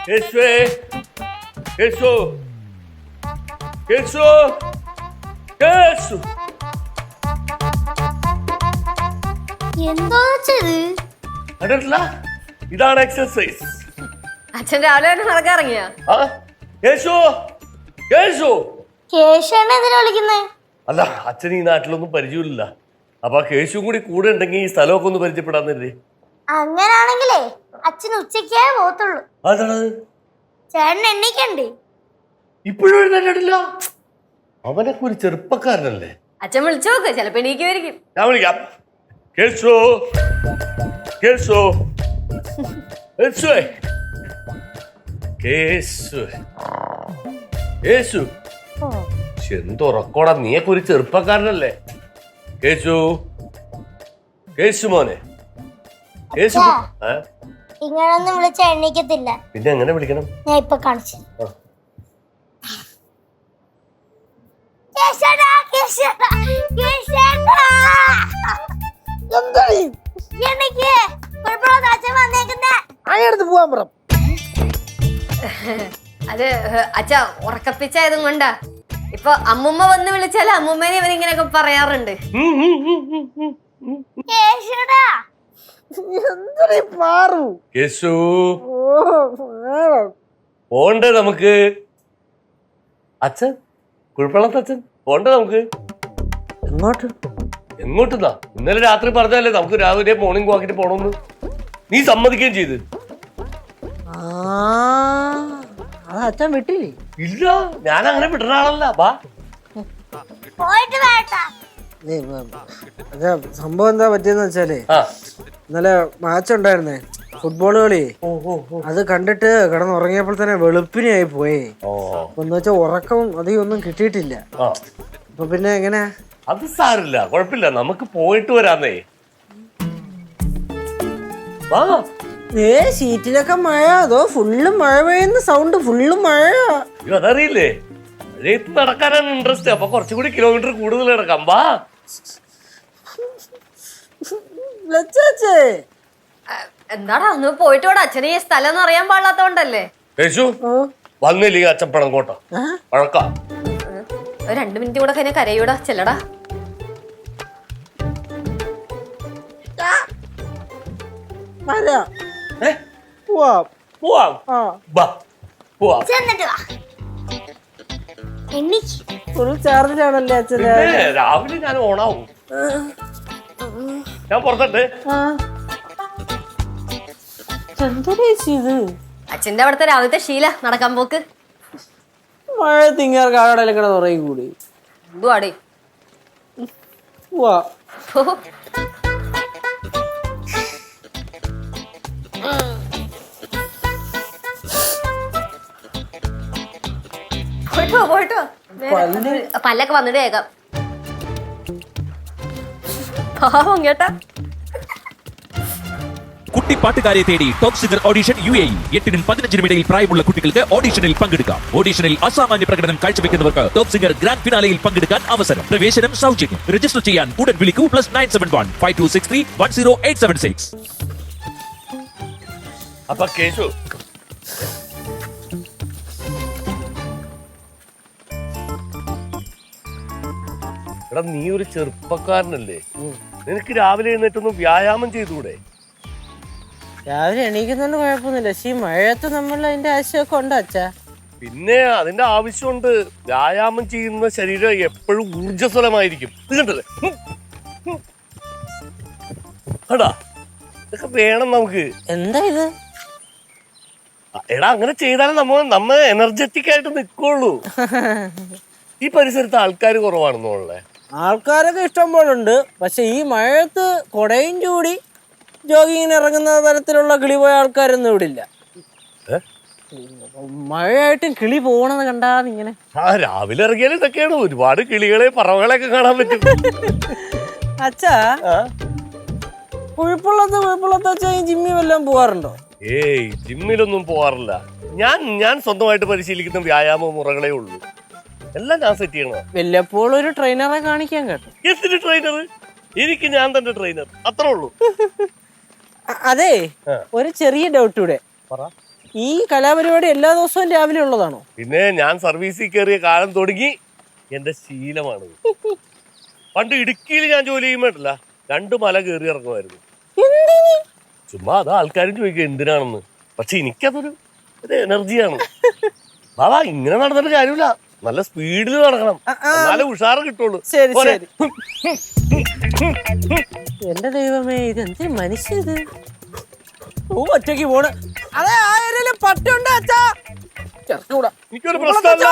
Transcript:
കേശുവേ കേശു കേശു കേശു എന്തോ ചെയ്ത് കണ്ടിട്ടില്ല? ഇതാണ് എക്സർസൈസ്. അച്ഛൻ രാവിലെ തന്നെ നടക്കാറിങ്ങിയ ആ കേശു കേശു കേശവനെ എന്തിനാ വിളിക്കുന്നേ? അല്ല, അച്ഛൻ ഈ നാട്ടിലൊന്നും പരിചയമില്ല. അപ്പൊ കേശുവും കൂടി കൂടെ ഉണ്ടെങ്കിൽ ഈ സ്ഥലമൊക്കെ ഒന്ന് പരിചയപ്പെടാന്നില്ലേ. അങ്ങനാണെങ്കിലേ അച്ഛൻ ഉച്ചയ്ക്കേ പോകത്തുള്ളൂ. അതാണ് ചേട്ടൻ എണ്ണിക്കണ്ടേ? ഇപ്പോഴും എഴുന്നേറ്റിട്ടില്ല. അവനൊക്കെ ഒരു ചെറുപ്പക്കാരനല്ലേ. അച്ഛൻ വിളിച്ചു നോക്ക്, ചിലപ്പോ എണീക്കുമായിരിക്കും. ഞാൻ വിളിക്കാം. കേശു കേശു കേശുവേ കേശു കേശു എന്തുറക്കോടാ, നീയൊക്കെ ഒരു ചെറുപ്പക്കാരനല്ലേ. കേശു കേശു മോനെ കേശു. ഇങ്ങനൊന്നും വിളിച്ച എണ്ണിക്കത്തില്ല. പിന്നെ എങ്ങനെ വിളിക്കണം? ഞാൻ ഇപ്പൊ കാണിച്ചു. അത് അച്ഛ ഉറക്കപ്പിച്ചായതും കൊണ്ടാ. ഇപ്പൊ അമ്മുമ്മ വന്ന് വിളിച്ചാൽ അമ്മുമ്മേനെ ഇവരിങ്ങനെയൊക്കെ പറയാറുണ്ട്. കേശു പോണ്ടേ നമുക്ക്? അച്ഛൻ കുഴപ്പമില്ലാത്ത അച്ഛൻ പോണ്ടേ നമുക്ക്? എങ്ങോട്ട്? എങ്ങോട്ടെന്നാ? ഇന്നലെ രാത്രി പറഞ്ഞല്ലേ നമുക്ക് രാവിലെ മോർണിംഗ് വാക്കിട്ട് പോണോന്ന്. നീ സമ്മതിക്കുകയും ചെയ്ത്. അത് അച്ഛൻ വിട്ടില്ലേ? ഇല്ല, ഞാൻ അങ്ങനെ വിടുന്ന ആളല്ല. ബാ സംഭവം എന്താ പറ്റിയെന്ന് വെച്ചാലേ, ഇന്നലെ മാച്ച് ഉണ്ടായിരുന്നേ, ഫുട്ബോൾ കളി. അത് കണ്ടിട്ട് കിടന്നുറങ്ങിയപ്പോൾ തന്നെ വെളുപ്പിനായി പോയി. എന്ന് വെച്ചാൽ ഉറക്കം അധികം ഒന്നും കിട്ടിയിട്ടില്ല. അപ്പൊ പിന്നെ എങ്ങനെ? അത് സാരില്ല, കുഴപ്പമില്ല, നമുക്ക് പോയിട്ട് വരാന്നേ. വാ. സീറ്റിലൊക്കെ മഴ, അതോ ഫുള്ള് മഴ പെയ്യുന്ന സൗണ്ട്, ഫുള്ള് മഴ. അതറിയില്ലേ, മഴയത്ത് നടക്കാനാണ് ഇൻട്രസ്റ്റ്. അപ്പൊ കുറച്ചുകൂടി കിലോമീറ്റർ കൂടുതൽ നടക്കാം. വാ. എന്താടാ ഒന്ന് പോയിട്ട് വേടാ. അച്ഛനെ ഈ സ്ഥലം ഒന്നും അറിയാൻ പാടില്ലാത്തോണ്ടല്ലേ. കേശു വന്നില്ലെങ്കിൽ അച്ഛപ്പണം കോട്ടോ വഴക്കാം. 2 മിനിറ്റ് കൂടെ കഴിഞ്ഞ കരയൂടാ. ചെല്ലടാ. ഫുൾ ചാർജിലാണല്ലേ അച്ഛൻ? രാവിലെ ഞാൻ ഓണാവും. ഞാൻ പുറത്തട്ടെ. അച്ഛന്റെ അവിടുത്തെ രാവിലത്തെ ശീല നടക്കാൻ പോക്ക്. മഴ തിങ്ങാർ കാടയിലൊക്കെ ഉറങ്ങി കൂടി. എന്തുവാടേ? പോയിട്ടോ പല്ലൊക്കെ വന്നിട്ട് കേക്കാം. പാവം കേട്ടാ. കുട്ടിപ്പാട്ടുകാരെ തേടി ടോപ്പ് സിംഗർ ഓഡിഷൻ UAE. 8-നും 15-നും ഇടയിൽ പ്രായമുള്ള കുട്ടികൾക്ക് ഓഡിഷനിൽ പങ്കെടുക്കാം. ഓഡിഷനിൽ അസാമാന്യ പ്രകടനം കാഴ്ചവെക്കുന്നവർക്ക് ടോപ്പ് സിംഗർ ഗ്രാൻഡ് ഫിനാലയിൽ പങ്കെടുക്കാൻ അവസരം. പ്രവേശനം സൗജന്യം. രജിസ്റ്റർ ചെയ്യാൻ ഉടൻ വിളിക്കൂ. +971 5263 10876. അപ്പൊ കേശു എടാ, നീ ഒരു ചെറുപ്പക്കാരനല്ലേ, നിനക്ക് രാവിലെ എഴുന്നേറ്റൊന്ന് വ്യായാമം ചെയ്തുകൂടെ? രാവിലെ എണീക്കുന്നതുകൊണ്ട് കുഴപ്പമൊന്നുമില്ല. പക്ഷേ ഈ മഴയത്ത് നമ്മൾ അതിന്റെ ആവശ്യമൊക്കെ ഉണ്ട് അച്ഛാ. പിന്നെ അതിന്റെ ആവശ്യമുണ്ട്. വ്യായാമം ചെയ്യുന്ന ശരീരം എപ്പോഴും ഊർജ്ജസ്വലമായിരിക്കും. ഇത് കണ്ടല്ലേ? എടാ, ഇതൊക്കെ വേണം നമുക്ക്. എന്താ ഇത്? എടാ, അങ്ങനെ ചെയ്താലേ നമ്മ എനർജറ്റിക് ആയിട്ട് നിൽക്കുള്ളൂ. ഈ പരിസരത്ത് ആൾക്കാർ കുറവാണെന്നുള്ളേ. ആൾക്കാരൊക്കെ ഇഷ്ടം പോലെ ഉണ്ട്. പക്ഷെ ഈ മഴയത്ത് കൊടയും ചൂടി ജോഗിങ്ങിന് ഇറങ്ങുന്ന തരത്തിലുള്ള കിളി പോയ ആൾക്കാരൊന്നും ഇവിടെ ഇല്ല. മഴയായിട്ടും കിളി പോകണമെന്ന് കണ്ടാന്നിങ്ങനെ. രാവിലെ ഇറങ്ങിയാലും ഇതൊക്കെയാണ്. ഒരുപാട് കിളികളെ പറവകളെയൊക്കെ കാണാൻ പറ്റും. അച്ഛാ, കുഴപ്പമുള്ളത് അച്ഛാ ഈ ജിമ്മിൽ വല്ലതും പോവാറുണ്ടോ? ഏയ്, ജിമ്മിലൊന്നും പോവാറില്ല. ഞാൻ സ്വന്തമായിട്ട് പരിശീലിക്കുന്ന വ്യായാമ മുറകളേ ഉള്ളൂ. എല്ലാം ഞാൻ സെറ്റ് ചെയ്യണം. വല്ലപ്പോഴും ഒരു ട്രെയിനറെ കാണിക്കാൻ കേട്ടോ. എന്തിന് ട്രെയിനർ? എനിക്ക് ഞാൻ തന്നെ ട്രെയിനർ, അത്രേ ഉള്ളൂ. അതെ, ഒരു ചെറിയ ഡൗട്ട് ഇവിടെ. ഈ കലാപരിപാടി എല്ലാ ദിവസവും രാവിലെ ഉള്ളതാണോ? പിന്നെ ഞാൻ സർവീസിൽ കയറിയ കാലം തുടങ്ങി എന്റെ ശീലമാണ്. പണ്ട് ഇടുക്കിയിൽ ഞാൻ ജോലി ചെയ്യുമ്പോഴല്ല 2 മല കയറി ഇറങ്ങുമായിരുന്നു. ചുമ്മാ അത് ആൾക്കാരും ചോദിക്കുക എന്തിനാണെന്ന്. പക്ഷെ എനിക്കതൊരു എനർജിയാണ്. ബാബാ ഇങ്ങനെ നടന്നിട്ട് കാര്യമില്ല, നല്ല സ്പീഡിൽ നടക്കണം, എന്നാലേ ഉഷാറ് കിട്ടുള്ളൂ. ശരി പോരെ? ശരി. എന്റെ ദൈവമേ, ഇതെന്ത് മനുഷ്യ ഇത്? ഒറ്റയ്ക്ക് പോണ്. അതെ, ആ ഏരിയയില് പട്ടിയുണ്ട് അച്ഛാ. ചേർത്തുകൂടാ. എനിക്കൊരു പ്രശ്നമല്ല.